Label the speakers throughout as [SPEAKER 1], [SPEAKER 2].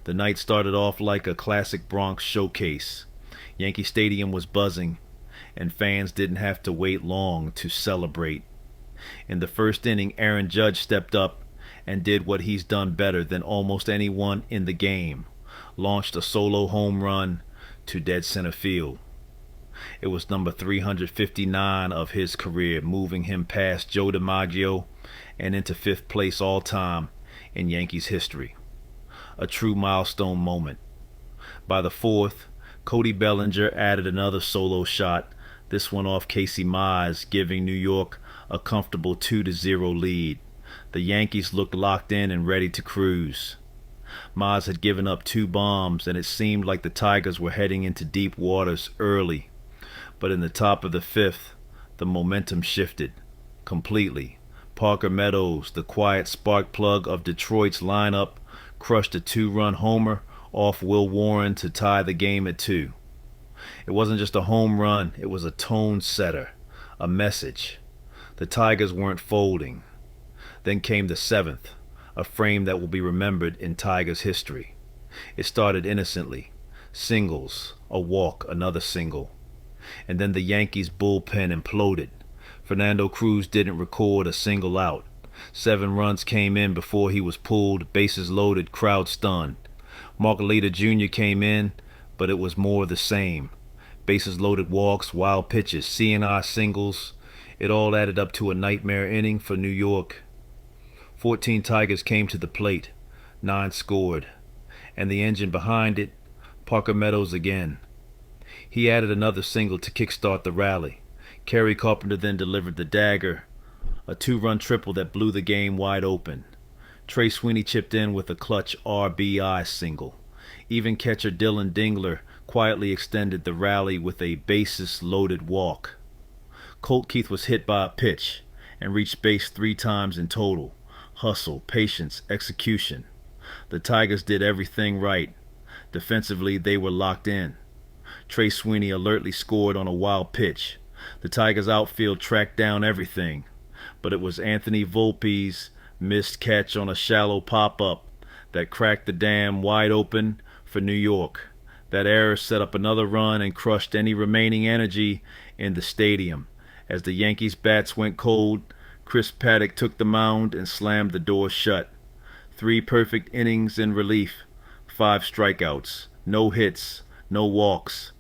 [SPEAKER 1] The night started off like a classic Bronx showcase. Yankee Stadium was buzzing, and fans didn't have to wait long to celebrate. In the first inning, Aaron Judge stepped up and did what he's done better than almost anyone in the game. Launched a solo home run to dead center field. It was number 359 of his career, moving him past Joe DiMaggio and into fifth place all-time in Yankees history. A true milestone moment. By the fourth, Cody Bellinger added another solo shot, this one off Casey Mize, giving New York a comfortable 2-0 lead. The Yankees looked locked in and ready to cruise. Mize had given up 2 bombs, and it seemed like the Tigers were heading into deep waters early. But in the top of the fifth, the momentum shifted completely. Parker Meadows, the quiet spark plug of Detroit's lineup, crushed a 2-run homer off Will Warren to tie the game at 2. It wasn't just a home run, it was a tone setter, a message. The Tigers weren't folding. Then came the 7th, a frame that will be remembered in Tigers history. It started innocently. Singles, a walk, another single. And then the Yankees' bullpen imploded. Fernando Cruz didn't record a single out. 7 runs came in before he was pulled, bases loaded, crowd stunned. Mark Leiter Jr. came in, but it was more the same. Bases loaded walks, wild pitches, CNI singles. It all added up to a nightmare inning for New York. 14 Tigers came to the plate. 9 scored. And the engine behind it, Parker Meadows again. He added another single to kickstart the rally. Kerry Carpenter then delivered the dagger, a 2-run triple that blew the game wide open. Trey Sweeney chipped in with a clutch RBI single. Even catcher Dylan Dingler quietly extended the rally with a bases-loaded walk. Colt Keith was hit by a pitch and reached base 3 times in total. Hustle, patience, execution. The Tigers did everything right. Defensively, they were locked in. Trey Sweeney alertly scored on a wild pitch. The Tigers' outfield tracked down everything, but it was Anthony Volpe's missed catch on a shallow pop-up that cracked the dam wide open for New York. That error set up another run and crushed any remaining energy in the stadium. As the Yankees' bats went cold, Chris Paddock took the mound and slammed the door shut. 3 perfect innings in relief, 5 strikeouts, no hits, no walks.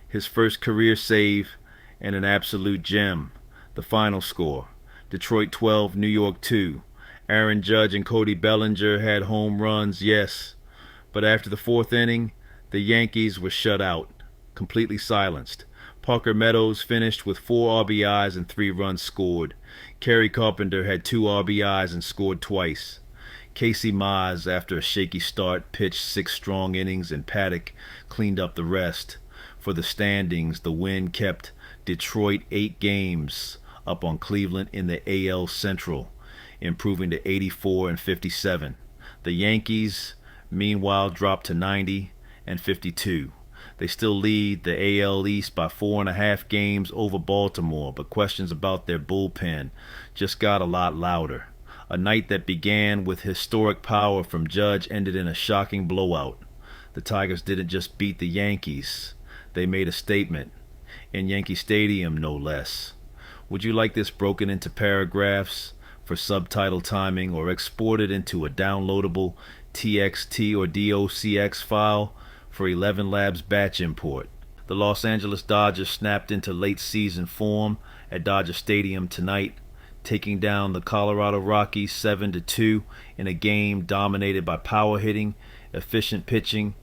[SPEAKER 1] His first career save and an absolute gem. The final score, Detroit 12, New York 2. Aaron Judge and Cody Bellinger had home runs, yes, but after the 4th inning, the Yankees were shut out, completely silenced. Parker Meadows finished with 4 RBIs and 3 runs scored. Kerry Carpenter had 2 RBIs and scored twice. Casey Mize, after a shaky start, pitched 6 strong innings, and Paddock cleaned up the rest. For the standings, the win kept Detroit 8 games up on Cleveland in the AL Central, improving to 84 and 57. The Yankees, meanwhile, dropped to 90 and 52. They still lead the AL East by 4.5 games over Baltimore, but questions about their bullpen just got a lot louder. A night that began with historic power from Judge ended in a shocking blowout. The Tigers didn't just beat the Yankees, they made a statement. In Yankee Stadium, no less. Would you like this broken into paragraphs for subtitle timing, or exported into a downloadable TXT or DOCX file for 11 Labs batch import? The Los Angeles Dodgers snapped into late season form at Dodger Stadium tonight, taking down the Colorado Rockies 7-2 in a game dominated by power hitting, efficient pitching,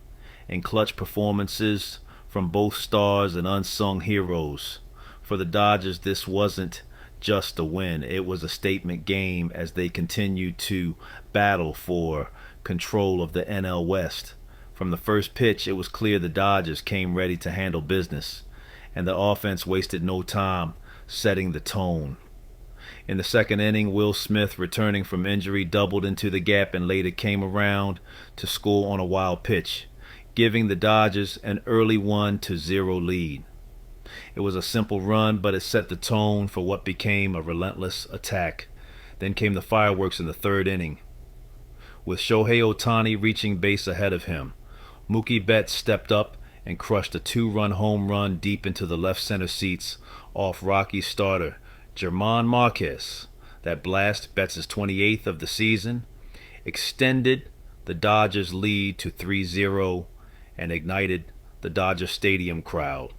[SPEAKER 1] and clutch performances from both stars and unsung heroes. For the Dodgers, this wasn't just a win. It was a statement game as they continued to battle for control of the NL West. From the first pitch, it was clear the Dodgers came ready to handle business, and the offense wasted no time setting the tone. In the 2nd inning, Will Smith, returning from injury, doubled into the gap and later came around to score on a wild pitch, giving the Dodgers an early 1-0 lead. It was a simple run, but it set the tone for what became a relentless attack. Then came the fireworks in the 3rd inning, with Shohei Ohtani reaching base ahead of him. Mookie Betts stepped up and crushed a 2-run home run deep into the left center seats off Rockies starter German Marquez. That blast, Betts' 28th of the season, extended the Dodgers' lead to 3-0 and ignited the Dodger Stadium crowd.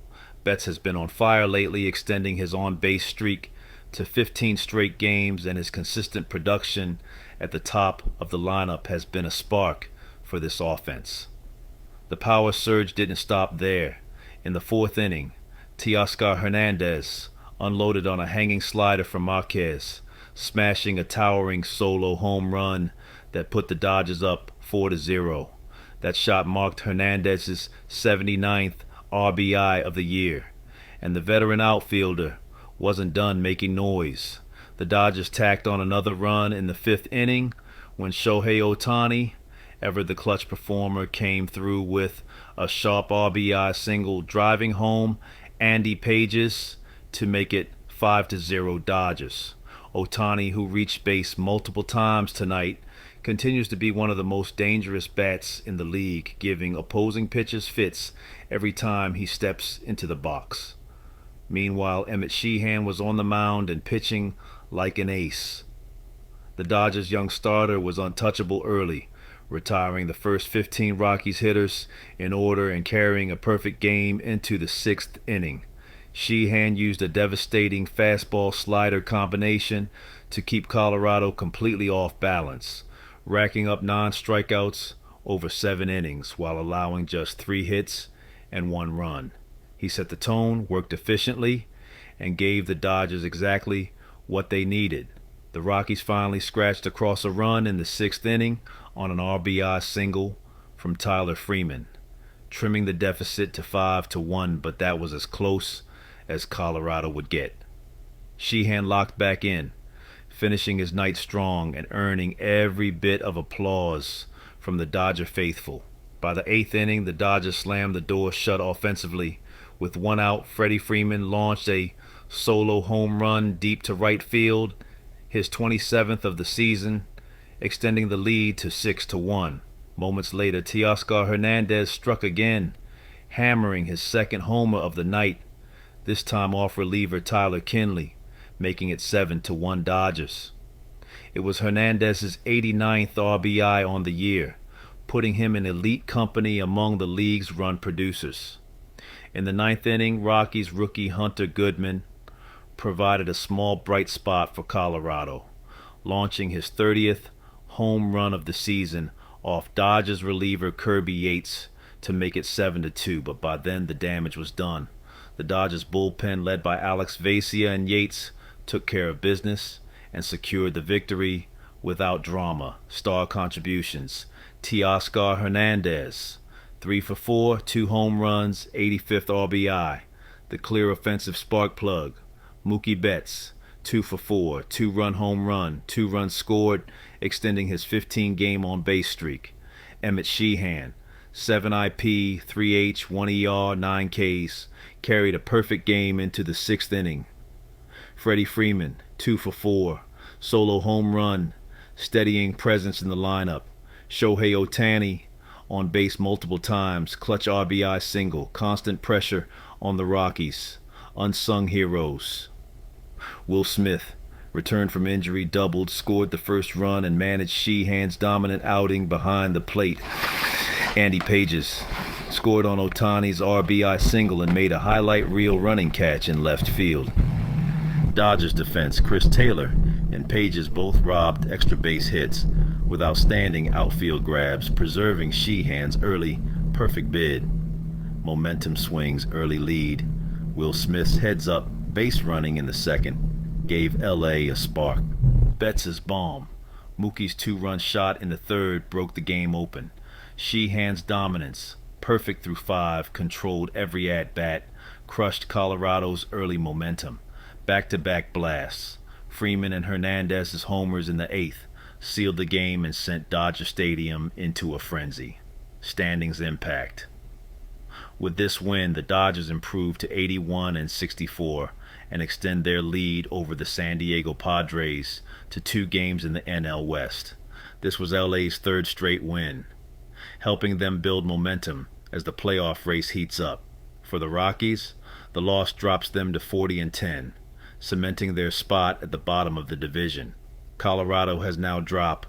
[SPEAKER 1] Betts has been on fire lately, extending his on-base streak to 15 straight games, and his consistent production at the top of the lineup has been a spark for this offense. The power surge didn't stop there. In the 4th inning, Teoscar Hernández unloaded on a hanging slider from Marquez, smashing a towering solo home run that put the Dodgers up 4-0. That shot marked Hernandez's 79th RBI of the year, and the veteran outfielder wasn't done making noise. The Dodgers tacked on another run in the 5th inning when Shohei Ohtani, ever the clutch performer, came through with a sharp RBI single, driving home Andy Pages to make it 5-0 Dodgers. Ohtani, who reached base multiple times tonight, continues to be one of the most dangerous bats in the league, giving opposing pitchers fits every time he steps into the box. Meanwhile, Emmet Sheehan was on the mound and pitching like an ace. The Dodgers' young starter was untouchable early, retiring the first 15 Rockies hitters in order and carrying a perfect game into the 6th inning. Sheehan used a devastating fastball-slider combination to keep Colorado completely off balance, racking up non-strikeouts over 7 innings while allowing just 3 hits and 1 run. He set the tone, worked efficiently, and gave the Dodgers exactly what they needed. The Rockies finally scratched across a run in the 6th inning on an RBI single from Tyler Freeman, trimming the deficit to 5-1, but that was as close as Colorado would get. Sheehan locked back in, finishing his night strong and earning every bit of applause from the Dodger faithful. By the 8th inning, the Dodgers slammed the door shut offensively. With 1 out, Freddie Freeman launched a solo home run deep to right field, his 27th of the season, extending the lead to 6-1. Moments later, Teoscar Hernández struck again, hammering his 2nd homer of the night, this time off reliever Tyler Kinley, making it 7-1 Dodgers. It was Hernandez's 89th RBI on the year, putting him in elite company among the league's run producers. In the 9th inning, Rockies rookie Hunter Goodman provided a small bright spot for Colorado, launching his 30th home run of the season off Dodgers reliever Kirby Yates to make it 7-2, but by then the damage was done. The Dodgers bullpen, led by Alex Vesia and Yates, took care of business and secured the victory without drama. Star contributions: Teoscar Hernández, 3 for 4, 2 home runs, 85th RBI, the clear offensive spark plug. Mookie Betts, 2 for 4, 2-run home run, 2 runs scored, extending his 15-game on-base streak. Emmet Sheehan, 7 IP, 3H, 1 ER, 9 Ks, carried a perfect game into the 6th inning. Freddie Freeman, 2 for 4, solo home run, steadying presence in the lineup. Shohei Ohtani on base multiple times, clutch RBI single, constant pressure on the Rockies. Unsung heroes: Will Smith returned from injury, doubled, scored the first run, and managed Sheehan's dominant outing behind the plate. Andy Pages scored on Ohtani's RBI single and made a highlight reel running catch in left field. Dodgers defense: Chris Taylor and Pages both robbed extra base hits with outstanding outfield grabs, preserving Sheehan's early perfect bid. Momentum swings early lead. Will Smith's heads-up base running in the 2nd gave LA a spark. Betts' bomb, Mookie's 2-run shot in the 3rd, broke the game open. Sheehan's dominance, perfect through 5, controlled every at-bat, crushed Colorado's early momentum. Back-to-back blasts. Freeman and Hernandez's homers in the 8th sealed the game and sent Dodger Stadium into a frenzy. Standings impact: with this win, the Dodgers improved to 81-64 and extend their lead over the San Diego Padres to 2 games in the NL West. This was LA's 3rd straight win. helping them build momentum as the playoff race heats up. For the Rockies, the loss drops them to 40-10, cementing their spot at the bottom of the division. Colorado has now dropped